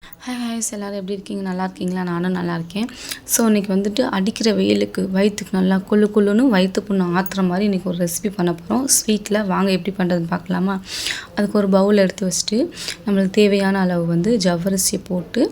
Hi ஹாய்ஸ் எல்லோரும் எப்படி இருக்கீங்க? நல்லா இருக்கீங்களா? நானும் நல்லா இருக்கேன். ஸோ இன்றைக்கி வந்துட்டு அடிக்கிற வெயிலுக்கு வயிற்றுக்கு நல்லா குளு குளுன்னு வயிற்று புண்ணு ஆற்றுற மாதிரி இன்றைக்கி ஒரு ரெசிபி பண்ண போகிறோம். ஸ்வீட்டில் வாங்க எப்படி பண்ணுறதுன்னு பார்க்கலாமா? அதுக்கு ஒரு பவுல் எடுத்து வச்சுட்டு நம்மளுக்கு தேவையான அளவு வந்து ஜவ்வரிசியை போட்டு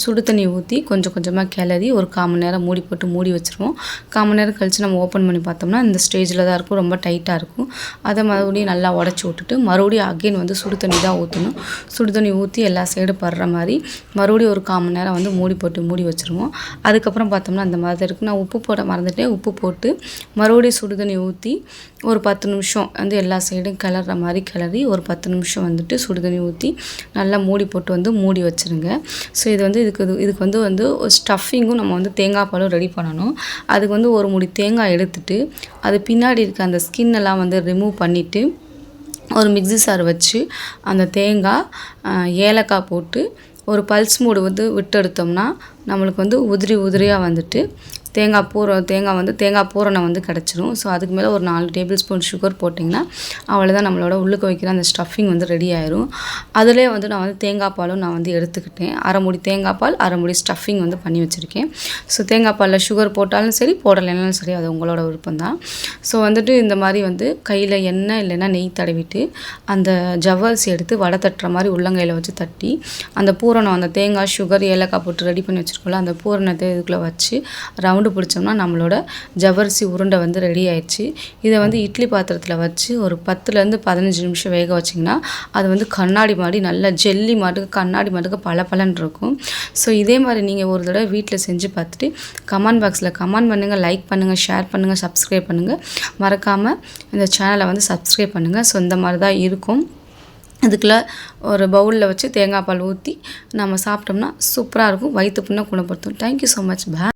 சுடு தண்ணி ஊற்றி கொஞ்சம் கொஞ்சமாக கிளறி ஒரு 1/4 மணி நேரம் மூடி போட்டு மூடி வச்சுருவோம். 1/4 மணி நேரம் கழித்து நம்ம ஓப்பன் பண்ணி பார்த்தோம்னா இந்த ஸ்டேஜில் தான் இருக்கும், ரொம்ப டைட்டாக இருக்கும். அதை மறுபடியும் நல்லா உடச்சி விட்டுட்டு மறுபடியும் அகெயின் வந்து சுடு தண்ணி தான் ஊற்றணும். சுடு தண்ணி ஊற்றி எல்லா சைடும் படுற மாதிரி மறுபடியும் ஒரு 1/4 மணி நேரம் வந்து மூடி போட்டு மூடி வச்சுருவோம். அதுக்கப்புறம் பார்த்தோம்னா அந்த மாதிரி இருக்குது. நான் உப்பு போட மறந்துட்டேன். உப்பு போட்டு மறுபடியும் சுடு தண்ணி ஊற்றி ஒரு 10 நிமிஷம் வந்து எல்லா சைடும் கிளற மாதிரி கிளறி ஒரு 10 நிமிஷம் வந்துட்டு சுடு தண்ணி ஊற்றி நல்லா மூடி போட்டு வந்து மூடி வச்சுருங்க. ஸோ இது வந்து இதுக்கு வந்து ஸ்டஃபிங்கும் நம்ம வந்து தேங்காய் பாலும் ரெடி பண்ணணும். அதுக்கு வந்து ஒரு முடி தேங்காய் எடுத்துட்டு அது பின்னாடி இருக்க அந்த ஸ்கின்னெல்லாம் வந்து ரிமூவ் பண்ணிவிட்டு ஒரு மிக்ஸி ஜார் வச்சு அந்த தேங்காய் ஏலக்காய் போட்டு ஒரு பல்ஸ் மூடு வந்து விட்டு எடுத்தோம்னா நம்மளுக்கு வந்து உதிரி உதிரியாக வந்துட்டு தேங்காய் பூரணம் வந்து கிடச்சிரும். ஸோ அதுக்கு மேலே ஒரு 4 டேபிள் ஸ்பூன் சுகர் போட்டிங்கன்னா அவ்வளோதான், நம்மளோட உள்ளுக்கு வைக்கிற அந்த ஸ்டஃபிங் வந்து ரெடி ஆயிரும். அதிலே வந்து நான் வந்து தேங்காய் பாலும் நான் வந்து எடுத்துக்கிட்டேன். 1/2 மூடி தேங்காய் பால் 1/2 மூடி ஸ்டஃபிங் வந்து பண்ணி வச்சுருக்கேன். ஸோ தேங்காய் பாலில் சுகர் போட்டாலும் சரி போடலைனாலும் சரி, அது உங்களோட விருப்பம் தான். ஸோ வந்துட்டு இந்த மாதிரி வந்து கையில் எண்ணெய் இல்லைன்னா நெய் தடவிட்டு அந்த ஜவ்வரிசி எடுத்து வடை தட்டுற மாதிரி உள்ளங்கையில் வச்சு தட்டி அந்த பூரணம் அந்த தேங்காய் சுகர் ஏலக்காய் போட்டு ரெடி பண்ணி வச்சுருக்கோம்ல அந்த பூரணத்தை இதுக்குள்ளே வச்சு ரவுண்டு பிடிச்சோம்னா நம்மளோட ஜவ்வரிசி உருண்டை வந்து ரெடி ஆயிடுச்சு. இதை வந்து இட்லி பாத்திரத்தில் வச்சு ஒரு 10லேருந்து 15 நிமிஷம் வேக வச்சிங்கன்னா அது வந்து கண்ணாடி மாதிரி நல்லா ஜெல்லி மாட்டுக்கு கண்ணாடி மாட்டுக்கு பளபளன்னு இருக்கும். ஸோ இதே மாதிரி நீங்கள் ஒரு தடவை வீட்டில் செஞ்சு பார்த்துட்டு கமெண்ட் பாக்ஸில் கமெண்ட் பண்ணுங்கள், லைக் பண்ணுங்கள், ஷேர் பண்ணுங்கள், சப்ஸ்கிரைப் பண்ணுங்கள். மறக்காமல் இந்த சேனலை வந்து சப்ஸ்கிரைப் பண்ணுங்கள். ஸோ இந்த மாதிரி தான் இருக்கும். இதுக்குள்ள ஒரு பவுலில் வச்சு தேங்காய் பால் ஊற்றி நம்ம சாப்பிட்டோம்னா சூப்பராக இருக்கும். வயிற்று புண்ணை குணப்படுத்தும். Thank you so much. பாய்.